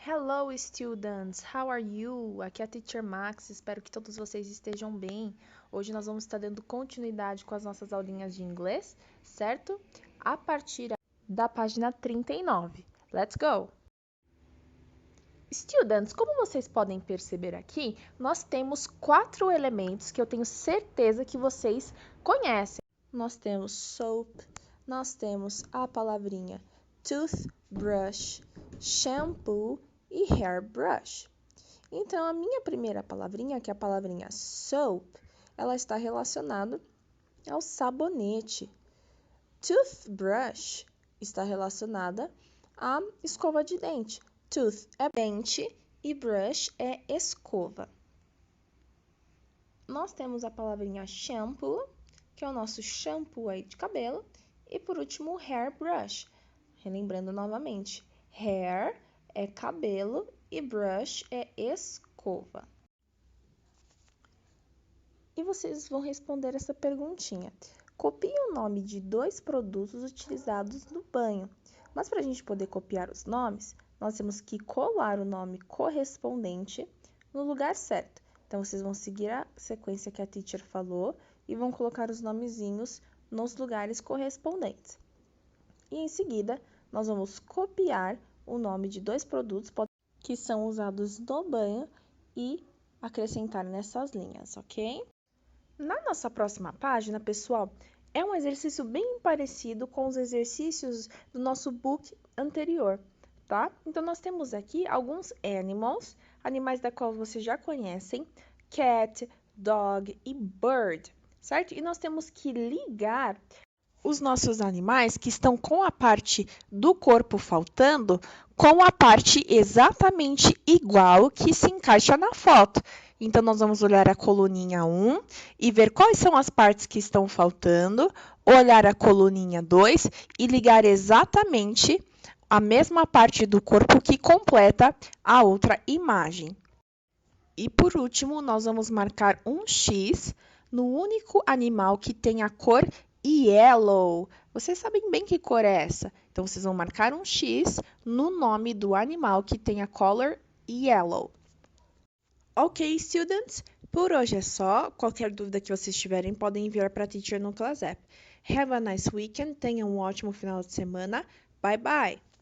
Hello, students! How are you? Aqui é a Teacher Max, espero que todos vocês estejam bem. Hoje nós vamos estar dando continuidade com as nossas aulinhas de inglês, certo? A partir da página 39. Let's go! Students, como vocês podem perceber aqui, nós temos 4 elementos que eu tenho certeza que vocês conhecem. Nós temos soap, nós temos a palavrinha toothbrush, shampoo e hairbrush. Então, a minha primeira palavrinha, que é a palavrinha soap, ela está relacionada ao sabonete. Toothbrush está relacionada à escova de dente. Tooth é dente e brush é escova. Nós temos a palavrinha shampoo, que é o nosso shampoo aí de cabelo. E por último, hairbrush. Relembrando novamente, hair é cabelo e brush é escova. E vocês vão responder essa perguntinha. Copie o nome de 2 produtos utilizados no banho. Mas para a gente poder copiar os nomes, nós temos que colar o nome correspondente no lugar certo. Então, vocês vão seguir a sequência que a teacher falou e vão colocar os nomezinhos nos lugares correspondentes. E em seguida, nós vamos copiar o nome de 2 produtos que são usados no banho e acrescentar nessas linhas, ok? Na nossa próxima página, pessoal, é um exercício bem parecido com os exercícios do nosso book anterior, tá? Então, nós temos aqui alguns animais da qual vocês já conhecem, cat, dog e bird, certo? E nós temos que ligar os nossos animais que estão com a parte do corpo faltando com a parte exatamente igual que se encaixa na foto. Então, nós vamos olhar a coluninha 1 e ver quais são as partes que estão faltando, olhar a coluninha 2 e ligar exatamente a mesma parte do corpo que completa a outra imagem. E, por último, nós vamos marcar um X no único animal que tem a cor yellow. Vocês sabem bem que cor é essa? Então, vocês vão marcar um X no nome do animal que tem a color yellow. Ok, students? Por hoje é só. Qualquer dúvida que vocês tiverem, podem enviar para a teacher no Class App. Have a nice weekend. Tenham um ótimo final de semana. Bye, bye!